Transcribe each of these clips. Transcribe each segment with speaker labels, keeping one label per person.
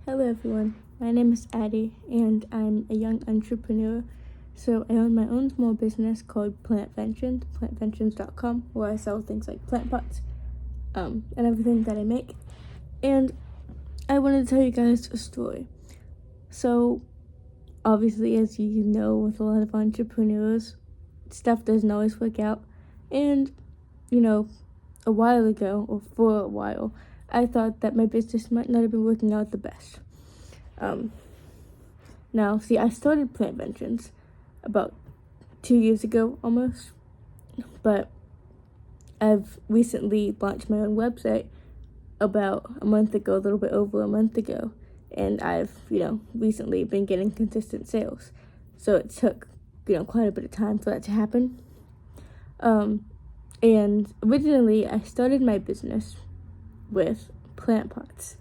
Speaker 1: Hello everyone, my name is Addie and I'm a young entrepreneur. So I own my own small business called Plantventions, plantventions.com, where I sell things like plant pots and everything that I make. And I wanted to tell you guys a story. So obviously, as you know, with a lot of entrepreneurs, stuff doesn't always work out. And, a while ago, or for a while, I thought that my business might not have been working out the best. Now, see, I started Plantventions about 2 years ago almost, but I've recently launched my own website about a month ago, a little bit over a month ago, and I've, recently been getting consistent sales. So it took, quite a bit of time for that to happen. And originally, I started my business with plant pots.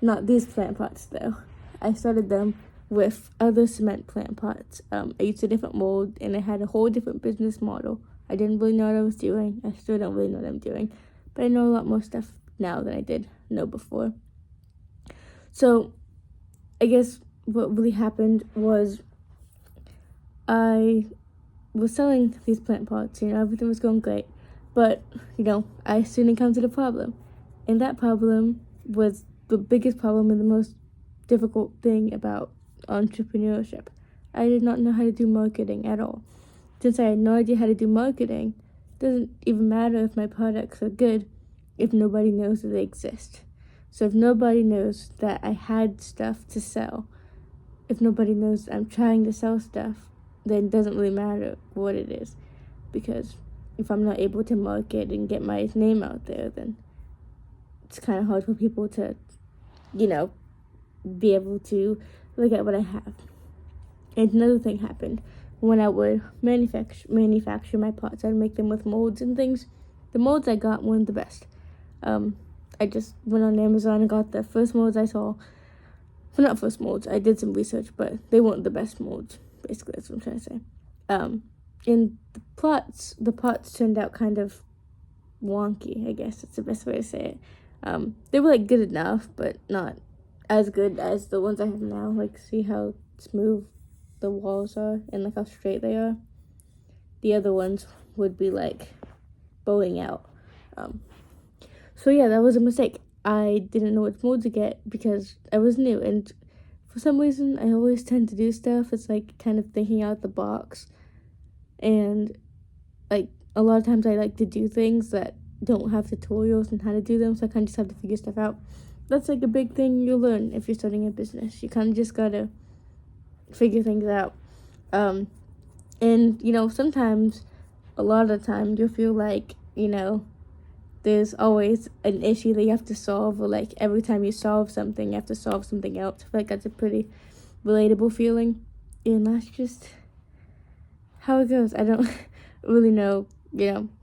Speaker 1: Not these plant pots, though. I started them with other cement plant pots. I used a different mold, and I had a whole different business model. I didn't really know what I was doing. I still don't really know what I'm doing. But I know a lot more stuff now than I did know before. So, I guess what really happened was I was selling these plant pots. Everything was going great. But, I soon encountered a problem. And that problem was the biggest problem and the most difficult thing about entrepreneurship. I did not know how to do marketing at all. Since I had no idea how to do marketing, it doesn't even matter if my products are good if nobody knows that they exist. So if nobody knows that I had stuff to sell, if nobody knows I'm trying to sell stuff, then it doesn't really matter what it is. Because if I'm not able to market and get my name out there, then it's kind of hard for people to, be able to look at what I have. And another thing happened. When I would manufacture my pots, I'd make them with molds and things. The molds I got weren't the best. I just went on Amazon and got the first molds I saw. Well, not first molds. I did some research, but they weren't the best molds. Basically, that's what I'm trying to say. And the pots turned out kind of wonky, I guess that's the best way to say it. They were good enough, but not as good as the ones I have now. See how smooth the walls are and how straight they are. The other ones would be bowing out. So yeah, that was a mistake. I didn't know which mold to get because I was new, and for some reason I always tend to do stuff. It's kind of thinking out the box, and a lot of times I like to do things that don't have tutorials on how to do them, so I kind of just have to figure stuff out. That's a big thing you learn if you're starting a business. You kind of just gotta figure things out. And sometimes, a lot of the time, you'll feel there's always an issue that you have to solve, or every time you solve something, you have to solve something else. I feel that's a pretty relatable feeling, and that's just how it goes. I don't really know,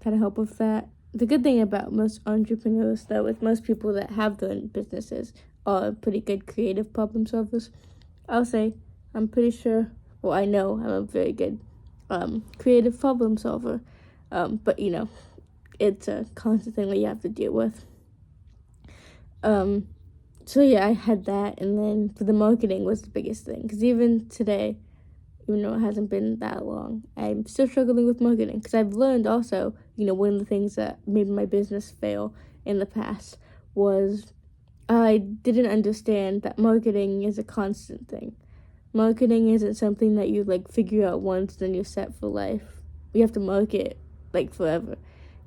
Speaker 1: how to help with that. The good thing about most entrepreneurs, though, is most people that have their own businesses are pretty good creative problem solvers. I'll say, I'm pretty sure, well, I know I'm a very good creative problem solver. But, it's a constant thing that you have to deal with. So yeah, I had that, and then for the marketing was the biggest thing, because even today, even though it hasn't been that long, I'm still struggling with marketing, because I've learned also, one of the things that made my business fail in the past was I didn't understand that marketing is a constant thing. Marketing isn't something that you figure out once, then you're set for life. You have to market forever.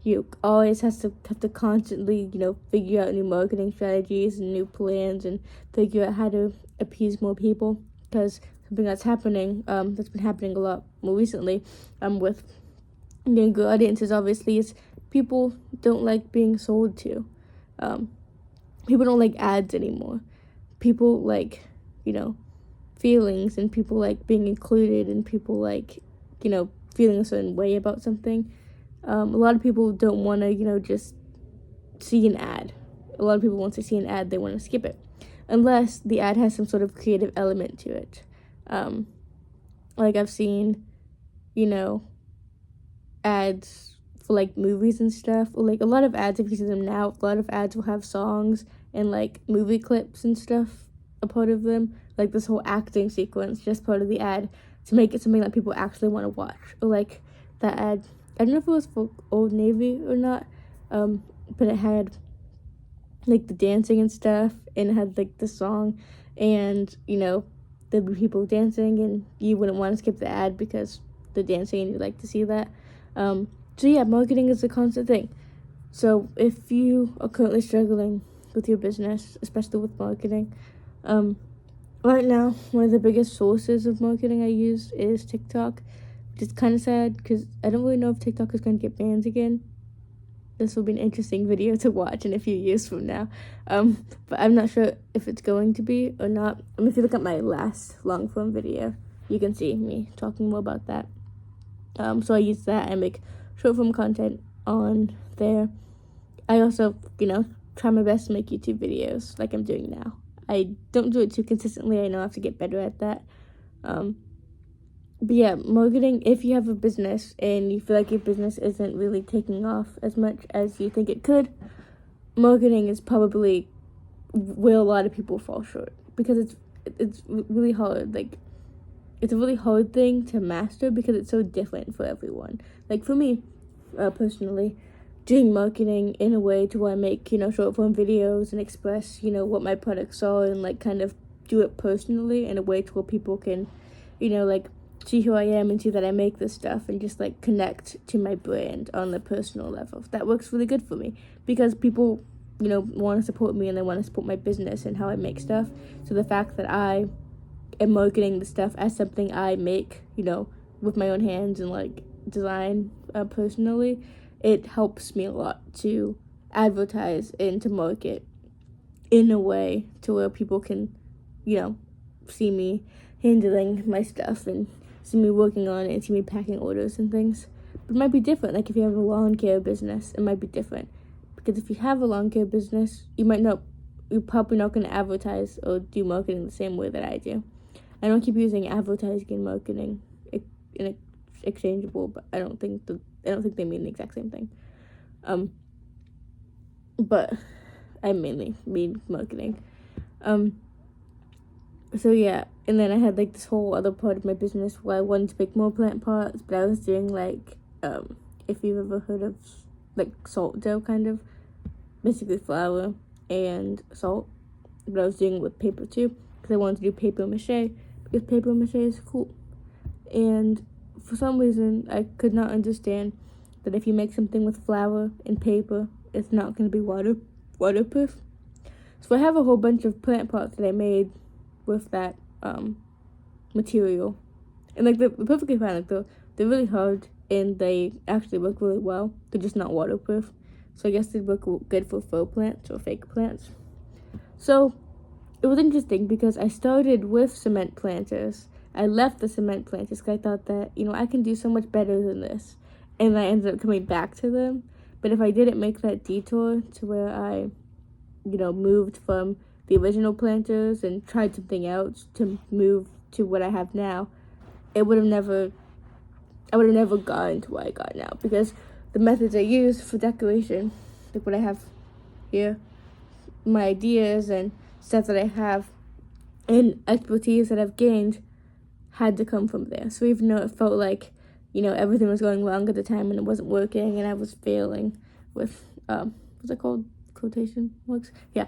Speaker 1: You always have to constantly, figure out new marketing strategies and new plans and figure out how to appease more people, because something that's happening, that's been happening a lot more recently, with younger audiences, obviously, is people don't like being sold to. People don't like ads anymore. People like, feelings, and people like being included, and people feeling a certain way about something. A lot of people don't want to, just see an ad. A lot of people, once they see an ad, they want to skip it, unless the ad has some sort of creative element to it. I've seen, ads for movies and stuff, or a lot of ads, if you see them now, a lot of ads will have songs and movie clips and stuff a part of them, like this whole acting sequence, just part of the ad, to make it something that people actually want to watch. Or like that ad, I don't know if it was for Old Navy or not, but it had like the dancing and stuff, and it had like the song, and there'd be people dancing, and you wouldn't want to skip the ad because the dancing, and you'd like to see that. So yeah, marketing is a constant thing. So if you are currently struggling with your business, especially with marketing, right now, one of the biggest sources of marketing I use is TikTok, which is kind of sad because I don't really know if TikTok is going to get banned again. This will be an interesting video to watch in a few years from now. But I'm not sure if it's going to be or not. If you look at my last long form video, you can see me talking more about that. So I use that and make short form content on there. I also, try my best to make YouTube videos like I'm doing now. I don't do it too consistently. I know I have to get better at that. But yeah, marketing, if you have a business and you feel like your business isn't really taking off as much as you think it could, marketing is probably where a lot of people fall short, because it's really hard. Like, it's a really hard thing to master because it's so different for everyone. Like for me, personally, doing marketing in a way to where I make, short form videos and express, what my products are, and like kind of do it personally in a way to where people can, like see who I am and see that I make this stuff and just like connect to my brand on the personal level. That works really good for me because people, want to support me and they want to support my business and how I make stuff. So the fact that I am marketing the stuff as something I make, with my own hands and like design personally, it helps me a lot to advertise and to market in a way to where people can, see me handling my stuff and see me working on it and see me packing orders and things. But it might be different. Like if you have a lawn care business, it might be different. Because if you have a lawn care business, you're probably not going to advertise or do marketing the same way that I do. I don't keep using advertising and marketing exchangeable, but I don't think they mean the exact same thing. But I mainly mean marketing. So yeah, and then I had like this whole other part of my business where I wanted to make more plant pots, but I was doing like, if you've ever heard of like salt dough, kind of, basically flour and salt, but I was doing it with paper too, because I wanted to do paper mache, because paper mache is cool. And for some reason, I could not understand that if you make something with flour and paper, it's not going to be waterproof. So I have a whole bunch of plant pots that I made with that material, and like they're perfectly fine. Like they're really hard and they actually work really well. They're just not waterproof, so I guess they work good for faux plants or fake plants. So it was interesting because I started with cement planters. I left the cement planters because I thought that I can do so much better than this, and I ended up coming back to them. But if I didn't make that detour to where I moved from the original planters and tried something else to move to what I have now, I would have never gotten to what I got now, because the methods I use for decoration, like what I have here, my ideas and stuff that I have and expertise that I've gained had to come from there. So even though it felt like, everything was going wrong at the time and it wasn't working and I was failing with, what's it called? Quotation marks? Yeah.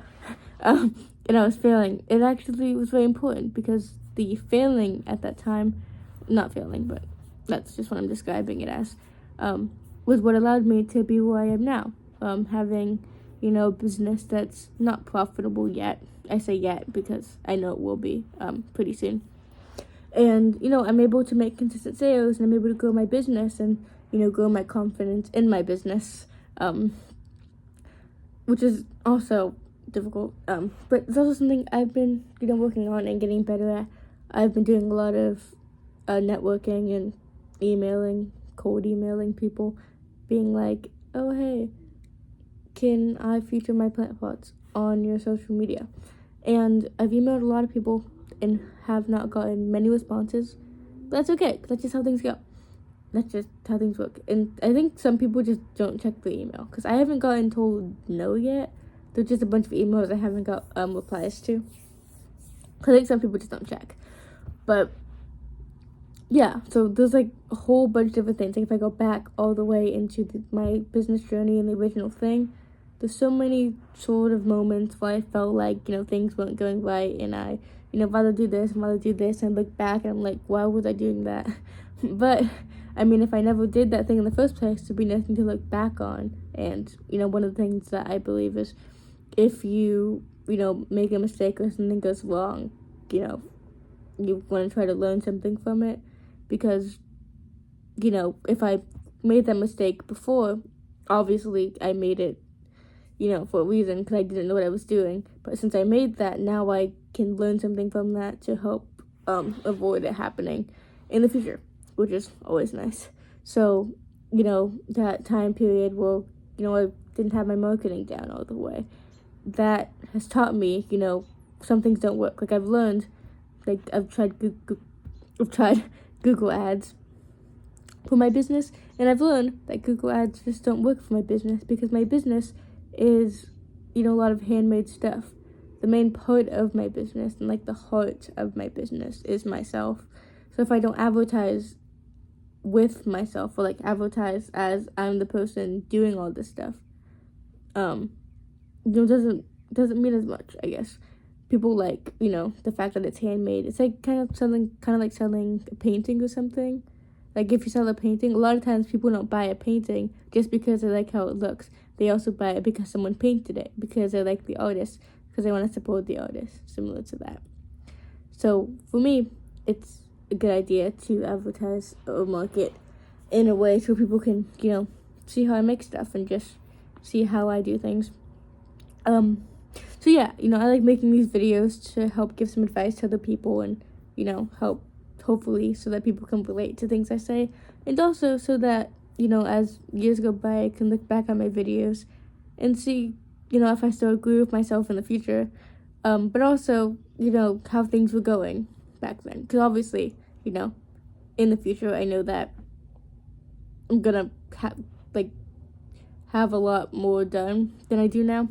Speaker 1: And I was failing. It actually was very important because the failing at that time, not failing, but that's just what I'm describing it as, was what allowed me to be where I am now. Having, a business that's not profitable yet. I say yet because I know it will be pretty soon. And, I'm able to make consistent sales, and I'm able to grow my business and, grow my confidence in my business, which is also difficult. But it's also something I've been, working on and getting better at. I've been doing a lot of networking and cold emailing people, being like, oh, hey, can I feature my plant pots on your social media? And I've emailed a lot of people and have not gotten many responses, but that's okay, because that's just how things go. That's just how things work. And I think some people just don't check the email, because I haven't gotten told no yet. There's just a bunch of emails I haven't got replies to. I think some people just don't check. But yeah, so there's like a whole bunch of different things. Like if I go back all the way into my business journey and the original thing, there's so many sort of moments where I felt like, things weren't going right, and I, rather do this and rather do this, and look back and I'm like, why was I doing that? But I mean, if I never did that thing in the first place, there'd be nothing to look back on. And one of the things that I believe is, if you make a mistake or something goes wrong, you want to try to learn something from it, because if I made that mistake before, obviously I made it for a reason, because I didn't know what I was doing. But since I made that, now I can learn something from that to help avoid it happening in the future, which is always nice. So, that time period where, I didn't have my marketing down all the way, that has taught me, some things don't work. Like I've learned, like I've tried Google Ads for my business, and I've learned that Google Ads just don't work for my business, because my business is, a lot of handmade stuff. The main part of my business and like the heart of my business is myself. So if I don't advertise with myself, or like advertise as I'm the person doing all this stuff, doesn't mean as much, I guess. People like, the fact that it's handmade. It's like kind of like selling a painting or something. Like if you sell a painting, a lot of times people don't buy a painting just because they like how it looks. They also buy it because someone painted it, because they like the artist, because they want to support the artist, similar to that. So for me, it's a good idea to advertise or market in a way so people can, see how I make stuff and just see how I do things. So yeah, I like making these videos to help give some advice to other people, and, help, hopefully, so that people can relate to things I say, and also so that, as years go by, I can look back on my videos and see, if I still agree with myself in the future, but also, how things were going back then, because obviously, in the future, I know that I'm gonna have a lot more done than I do now,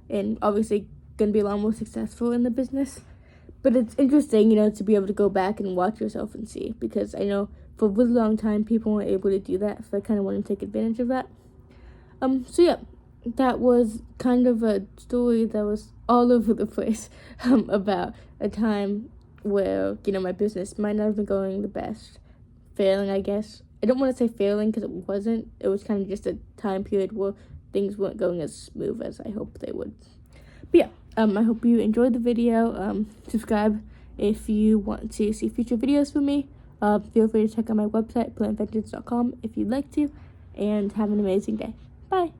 Speaker 1: and obviously gonna be a lot more successful in the business. But it's interesting, to be able to go back and watch yourself and see, because I know for a really long time people weren't able to do that, so I kind of want to take advantage of that. So yeah, that was kind of a story that was all over the place, about a time where, my business might not have been going the best, failing, I guess. I don't want to say failing, because it wasn't. It was kind of just a time period where things weren't going as smooth as I hoped they would. But yeah, I hope you enjoyed the video. Subscribe if you want to see future videos from me. Feel free to check out my website, plantvengeance.com, if you'd like to. And have an amazing day. Bye.